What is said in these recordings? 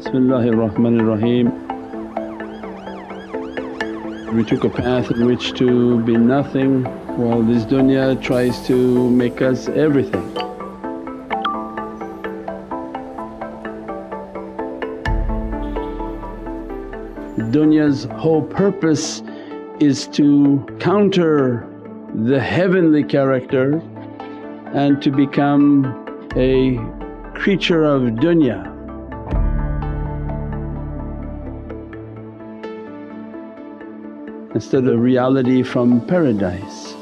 Bismillahir Rahmanir Rahim. We took a path in which to be nothing while this dunya tries to make us everything. Dunya's whole purpose is to counter the heavenly character and to become a creature of dunya. Instead of reality from paradise.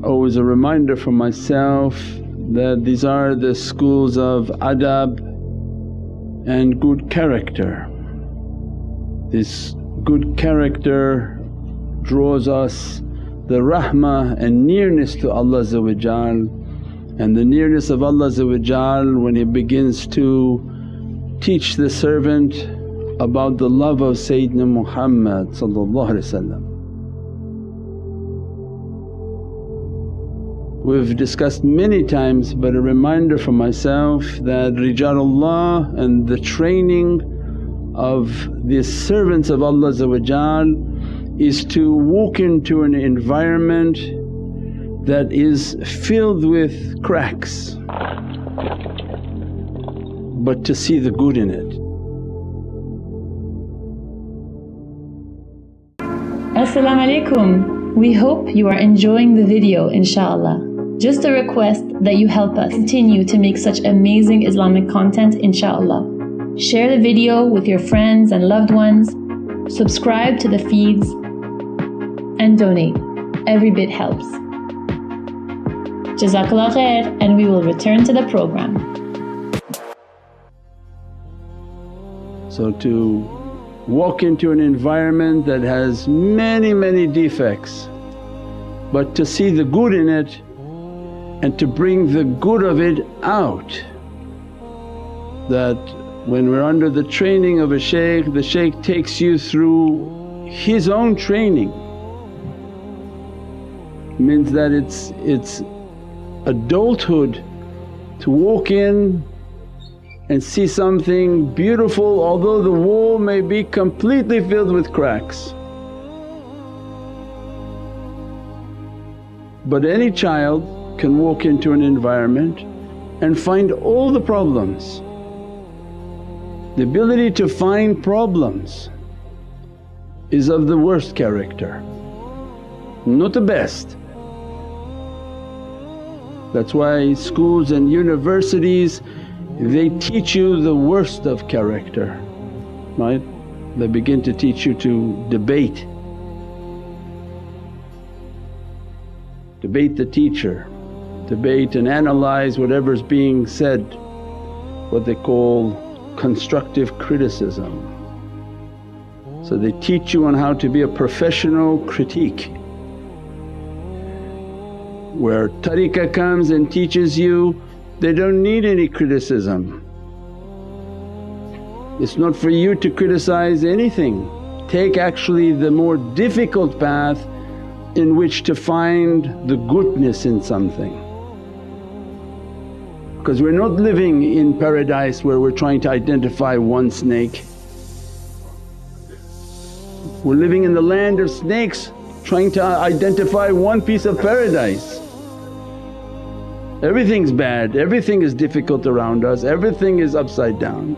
Always a reminder for myself that these are the schools of adab and good character. This good character draws us the rahmah and nearness to Allah, and the nearness of Allah when He begins to teach the servant about the love of Sayyidina Muhammad. We've discussed many times, but a reminder for myself that Rijalullah and the training of the servants of Allah is to walk into an environment that is filled with cracks, but to see the good in it. As-salamu alaykum. We hope you are enjoying the video, inshaAllah. Just a request that you help us continue to make such amazing Islamic content, inshaAllah. Share the video with your friends and loved ones, subscribe to the feeds and donate. Every bit helps. Jazakallah khair, and we will return to the program. So to walk into an environment that has many defects, but to see the good in it and to bring the good of it out. That when we're under the training of a shaykh, the shaykh takes you through his own training. Means that it's adulthood to walk in and see something beautiful although the wall may be completely filled with cracks. But any child can walk into an environment and find all the problems. The ability to find problems is of the worst character, not the best. That's why schools and universities, they teach you the worst of character, right? They begin to teach you to debate the teacher, debate and analyze whatever's being said, what they call constructive criticism. So they teach you on how to be a professional critique. Where tariqah comes and teaches you, they don't need any criticism. It's not for you to criticize anything. Take actually the more difficult path in which to find the goodness in something. Because we're not living in paradise where we're trying to identify one snake. We're living in the land of snakes trying to identify one piece of paradise. Everything's bad, everything is difficult around us, everything is upside down.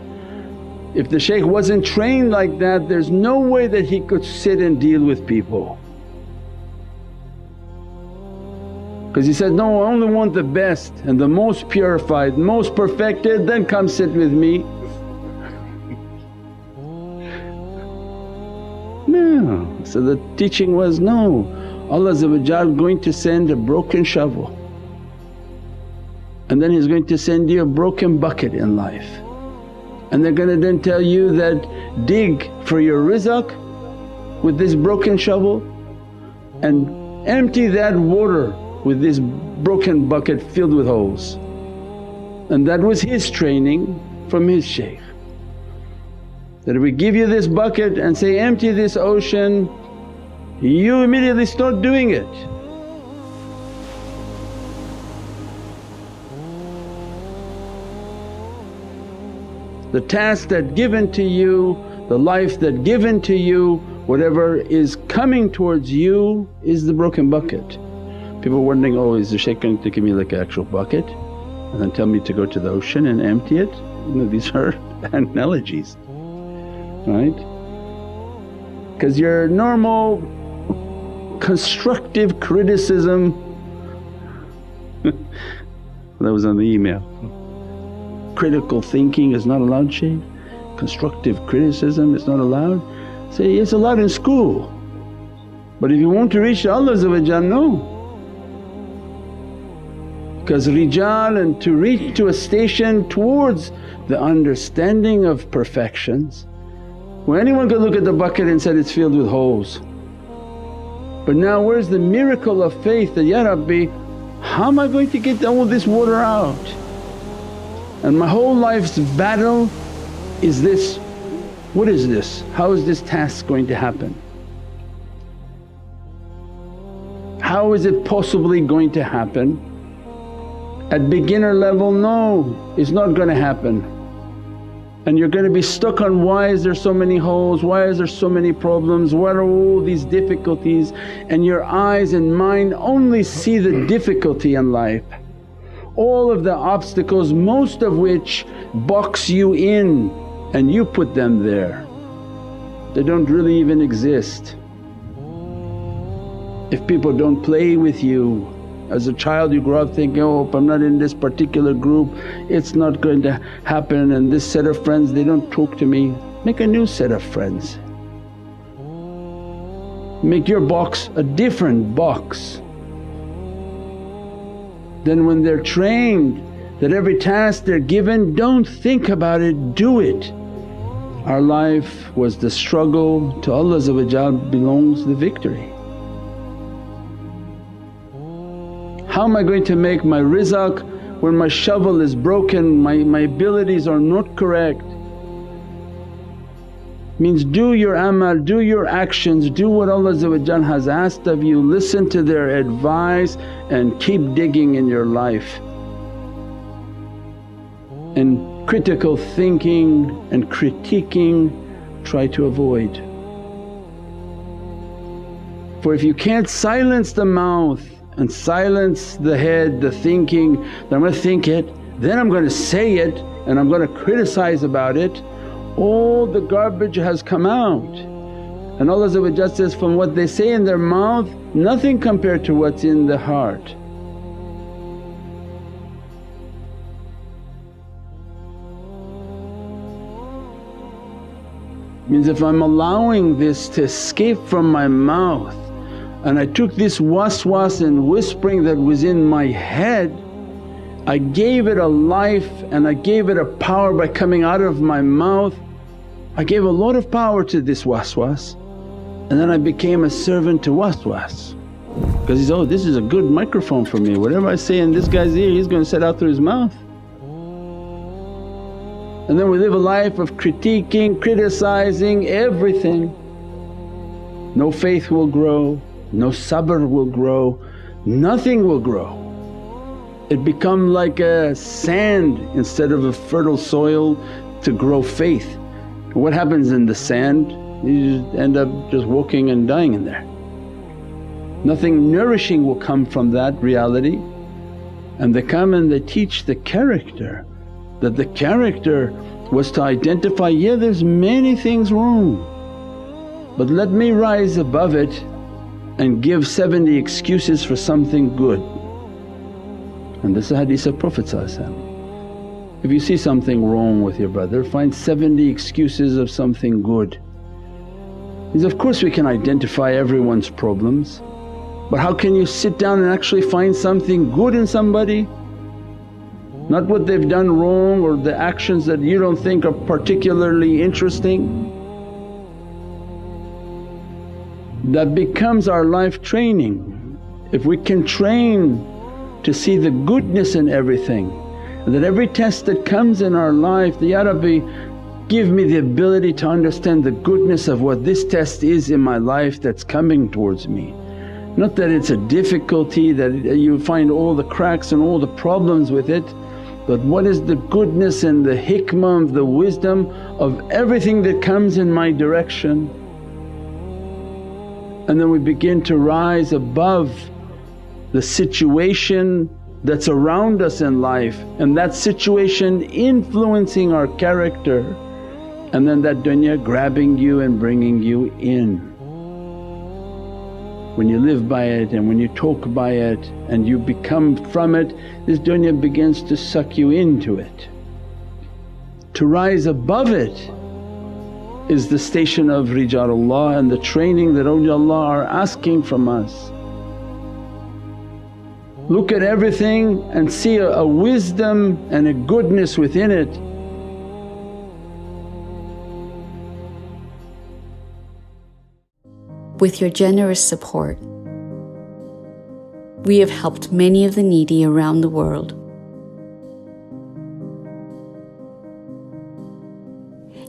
If the shaykh wasn't trained like that, there's no way that he could sit and deal with people. Because he said, no, I only want the best and the most purified, most perfected, then come sit with me. No, so the teaching was, no, Allah going to send a broken shovel and then He's going to send you a broken bucket in life. And they're going to then tell you that dig for your rizq with this broken shovel and empty that water with this broken bucket filled with holes. And that was his training from his shaykh, that if we give you this bucket and say, empty this ocean, you immediately start doing it. The task that given to you, the life that given to you, whatever is coming towards you is the broken bucket. People wondering, oh, is the shaykh going to give me like an actual bucket and then tell me to go to the ocean and empty it? These are analogies, right? Because your normal constructive criticism that was on the email. Critical thinking is not allowed, shaykh. Constructive criticism is not allowed. Say, it's allowed in school, but if you want to reach Allah, no. Because rijal, and to reach to a station towards the understanding of perfections, well, anyone could look at the bucket and said it's filled with holes. But now where's the miracle of faith that, Ya Rabbi, how am I going to get all this water out? And my whole life's battle is this, what is this? How is this task going to happen? How is it possibly going to happen? At beginner level, no, it's not going to happen. And you're going to be stuck on, why is there so many holes, why is there so many problems, what are all these difficulties, and your eyes and mind only see the difficulty in life. All of the obstacles, most of which box you in and you put them there, they don't really even exist. If people don't play with you, as a child you grow up thinking, oh, if I'm not in this particular group it's not going to happen, and this set of friends they don't talk to me. Make a new set of friends. Make your box a different box. Then when they're trained that every task they're given, don't think about it, do it. Our life was the struggle, to Allah belongs the victory. How am I going to make my rizq when my shovel is broken, my abilities are not correct? Means do your amal, do your actions, do what Allah has asked of you, listen to their advice and keep digging in your life. And critical thinking and critiquing try to avoid. For if you can't silence the mouth and silence the head, the thinking, that I'm going to think it, then I'm going to say it and I'm going to criticize about it, all the garbage has come out. And Allah says, from what they say in their mouth, nothing compared to what's in the heart. Means if I'm allowing this to escape from my mouth and I took this waswas and whispering that was in my head, I gave it a life and I gave it a power by coming out of my mouth. I gave a lot of power to this waswas, and then I became a servant to waswas. Because he's, oh, this is a good microphone for me, whatever I say in this guy's ear he's going to set out through his mouth. And then we live a life of critiquing, criticizing everything. No faith will grow, no sabr will grow, nothing will grow. It become like a sand instead of a fertile soil to grow faith. What happens in the sand? You just end up just walking and dying in there. Nothing nourishing will come from that reality. And they come and they teach the character, that the character was to identify, yeah, there's many things wrong, but let me rise above it and give 70 excuses for something good. And this is a hadith of Prophet. If you see something wrong with your brother, find 70 excuses of something good. Because of course we can identify everyone's problems, but how can you sit down and actually find something good in somebody? Not what they've done wrong or the actions that you don't think are particularly interesting. That becomes our life training. If we can train to see the goodness in everything, and that every test that comes in our life, Ya Rabbi, give me the ability to understand the goodness of what this test is in my life that's coming towards me. Not that it's a difficulty, that you find all the cracks and all the problems with it, but what is the goodness and the hikmah of the wisdom of everything that comes in my direction. And then we begin to rise above the situation that's around us in life, and that situation influencing our character, and then that dunya grabbing you and bringing you in. When you live by it and when you talk by it and you become from it, this dunya begins to suck you into it. To rise above it is the station of Rijalullah and the training that awliyaullah are asking from us. Look at everything and see a wisdom and a goodness within it. With your generous support, we have helped many of the needy around the world.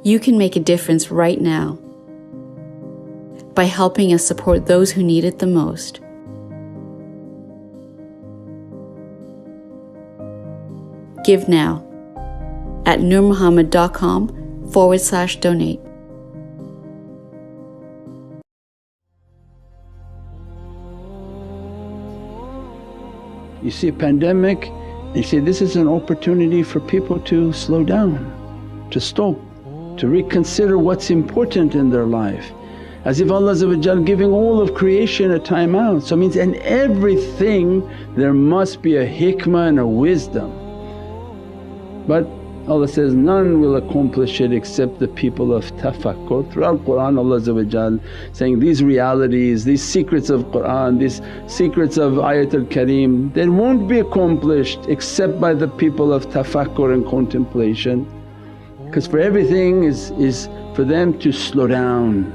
You can make a difference right now by helping us support those who need it the most. Give now at nurmuhammad.com/donate. You see a pandemic and you say, this is an opportunity for people to slow down, to stop, to reconsider what's important in their life. As if Allah giving all of creation a time out. So it means in everything there must be a hikmah and a wisdom. But Allah says, none will accomplish it except the people of tafakkur. Throughout Qur'an Allah saying these realities, these secrets of Qur'an, these secrets of Ayatul Kareem, they won't be accomplished except by the people of tafakkur and contemplation. Because for everything is for them to slow down.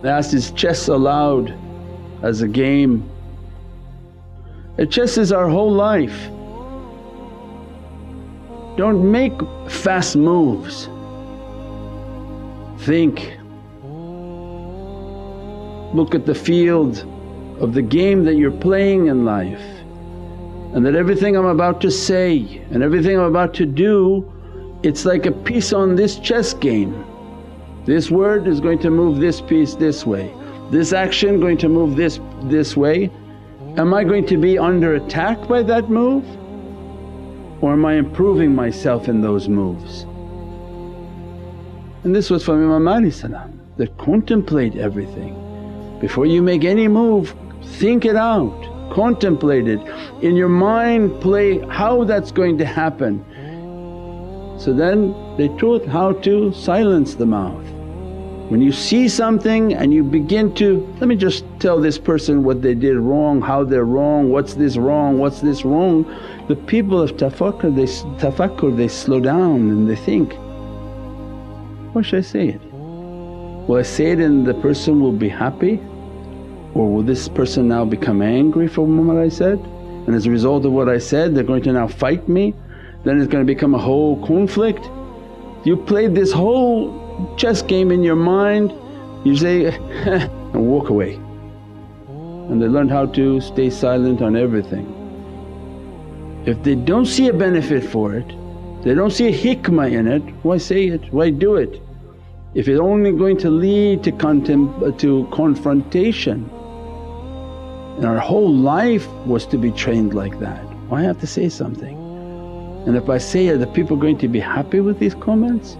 They asked, is chess allowed as a game? Chess is our whole life. Don't make fast moves, think. Look at the field of the game that you're playing in life, and that everything I'm about to say and everything I'm about to do, it's like a piece on this chess game. This word is going to move this piece this way, this action going to move this way. Am I going to be under attack by that move? Or am I improving myself in those moves? And this was from Imam that contemplate everything. Before you make any move, think it out, contemplate it. In your mind play how that's going to happen. So then they taught how to silence the mouth. When you see something and you begin to, let me just tell this person what they did wrong, how they're wrong, what's this wrong, what's this wrong. The people of tafakkur they slow down and they think, why should I say it? Will I say it and the person will be happy? Or will this person now become angry for what I said? And as a result of what I said they're going to now fight me, then it's going to become a whole conflict. You played this whole chess game in your mind, you say and walk away. And they learned how to stay silent on everything. If they don't see a benefit for it, they don't see a hikmah in it, why say it, why do it? If it's only going to lead to confrontation, and our whole life was to be trained like that, why have to say something? And if I say it, are the people going to be happy with these comments?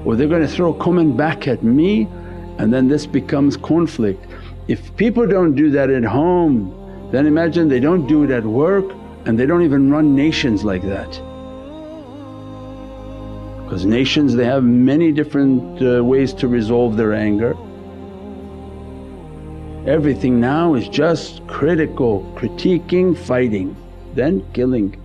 Or they're going to throw a comment back at me and then this becomes conflict. If people don't do that at home, then imagine they don't do it at work and they don't even run nations like that. Because nations they have many different ways to resolve their anger. Everything now is just critical, critiquing, fighting, then killing.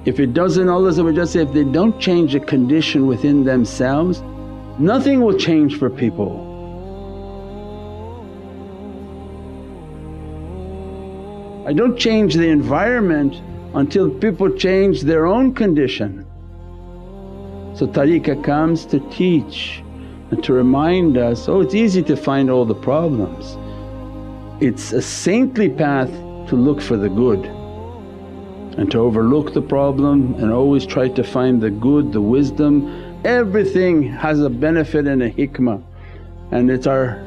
If it doesn't, Allah say, if they don't change a condition within themselves, nothing will change for people. I don't change the environment until people change their own condition. So tariqah comes to teach and to remind us, oh, it's easy to find all the problems. It's a saintly path to look for the good and to overlook the problem and always try to find the good, the wisdom. Everything has a benefit and a hikmah, and it's our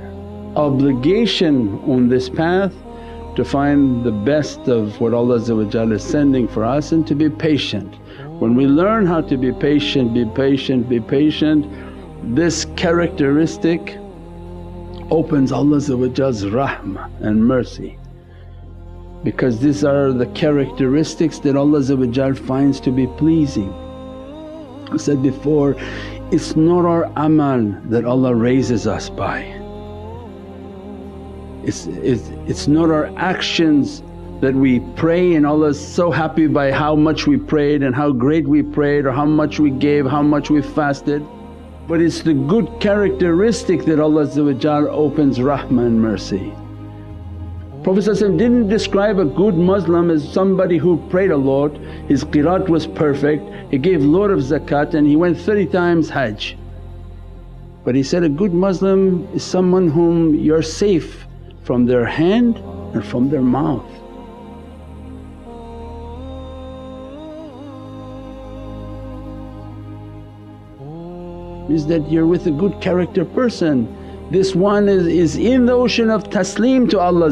obligation on this path to find the best of what Allah is sending for us and to be patient. When we learn how to be patient, be patient, be patient, this characteristic opens Allah's rahmah and mercy, because these are the characteristics that Allah finds to be pleasing. I said before, it's not our amal that Allah raises us by, it's not our actions that we pray and Allah's so happy by how much we prayed and how great we prayed or how much we gave, how much we fasted. But it's the good characteristic that Allah opens rahmah and mercy. Prophet didn't describe a good Muslim as somebody who prayed a lot, his qiraat was perfect, he gave lot of zakat and he went 30 times hajj. But he said a good Muslim is someone whom you're safe from their hand and from their mouth. Is that you're with a good character person. This one is in the ocean of taslim to Allah.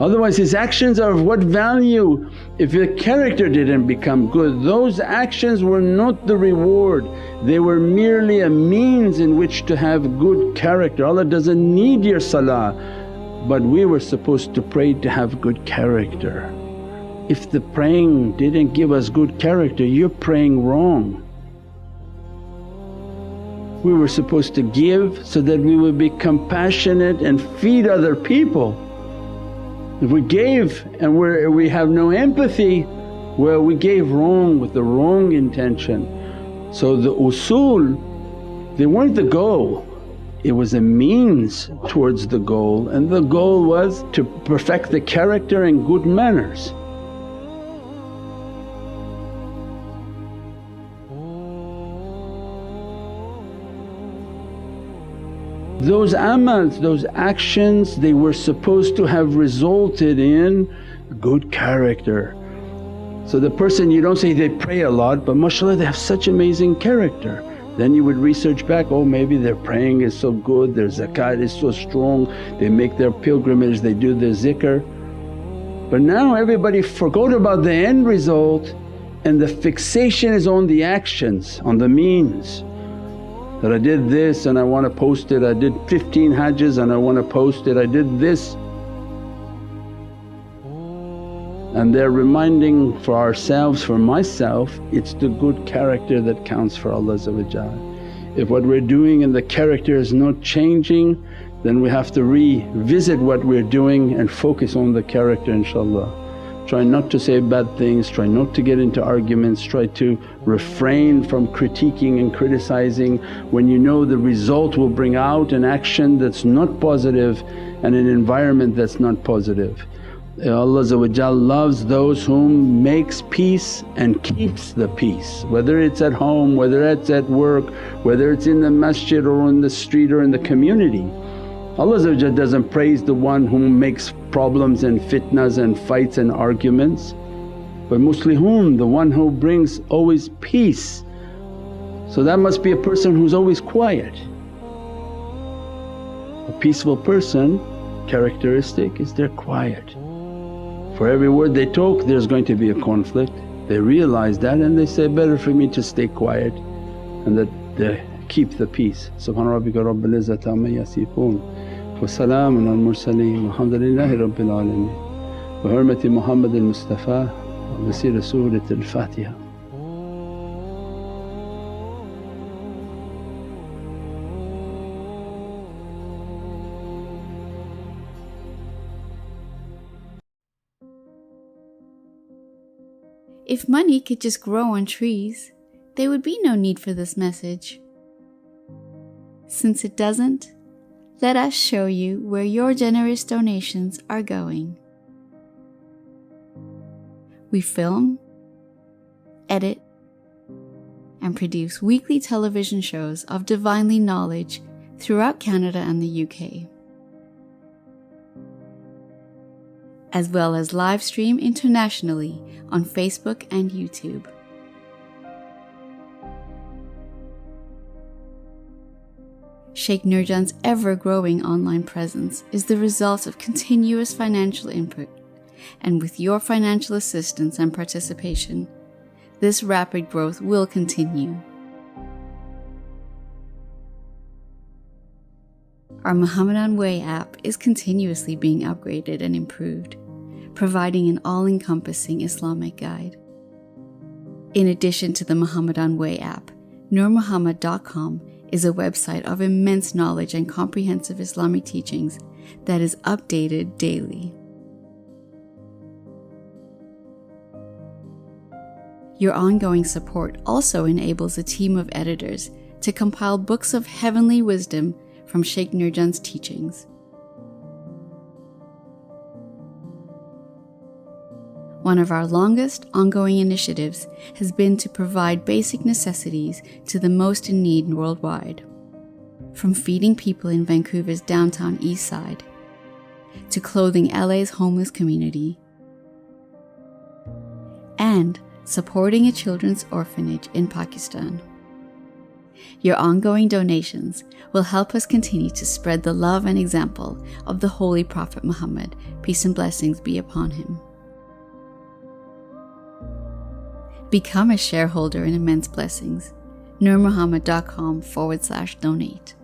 Otherwise his actions are of what value if your character didn't become good? Those actions were not the reward, they were merely a means in which to have good character. Allah doesn't need your salah, but we were supposed to pray to have good character. If the praying didn't give us good character, you're praying wrong. We were supposed to give so that we would be compassionate and feed other people. If we gave and we have no empathy, well, we gave wrong with the wrong intention. So the usul, they weren't the goal, it was a means towards the goal, and the goal was to perfect the character and good manners. Those amals, those actions, they were supposed to have resulted in good character. So the person, you don't say they pray a lot but mashaAllah they have such amazing character. Then you would research back, oh maybe their praying is so good, their zakat is so strong, they make their pilgrimage, they do their zikr. But now everybody forgot about the end result and the fixation is on the actions, on the means. That I did this and I want to post it, I did 15 hajjs and I want to post it, I did this. And they're reminding for ourselves, for myself, it's the good character that counts for Allah. If what we're doing and the character is not changing, then we have to revisit what we're doing and focus on the character inshaAllah. Try not to say bad things, try not to get into arguments, try to refrain from critiquing and criticizing when you know the result will bring out an action that's not positive and an environment that's not positive. Allah loves those whom makes peace and keeps the peace, whether it's at home, whether it's at work, whether it's in the masjid or in the street or in the community. Allah doesn't praise the one who makes problems and fitnas and fights and arguments, but muslihun, the one who brings always peace. So that must be a person who's always quiet. A peaceful person characteristic is they're quiet. For every word they talk there's going to be a conflict. They realize that and they say, better for me to stay quiet, and that they keep the peace. Subhana rabbika rabbil izzati amma yasifoon wa salaamun al mursaleen walhamdulillahi rabbil alameen. Bi hurmati Muhammad al-Mustafa wa basira Surat al-Fatiha. If money could just grow on trees, there would be no need for this message. Since it doesn't, let us show you where your generous donations are going. We film, edit, and produce weekly television shows of divinely knowledge throughout Canada and the UK, as well as live stream internationally on Facebook and YouTube. Shaykh Nurjan's ever-growing online presence is the result of continuous financial input, and with your financial assistance and participation, this rapid growth will continue. Our Muhammadan Way app is continuously being upgraded and improved, providing an all-encompassing Islamic guide. In addition to the Muhammadan Way app, NurMuhammad.com is a website of immense knowledge and comprehensive Islamic teachings that is updated daily. Your ongoing support also enables a team of editors to compile books of heavenly wisdom from Shaykh Nurjan's teachings. One of our longest ongoing initiatives has been to provide basic necessities to the most in need worldwide, from feeding people in Vancouver's downtown east side, to clothing LA's homeless community, and supporting a children's orphanage in Pakistan. Your ongoing donations will help us continue to spread the love and example of the Holy Prophet Muhammad, peace and blessings be upon him. Become a shareholder in immense blessings. NurMuhammad.com/donate.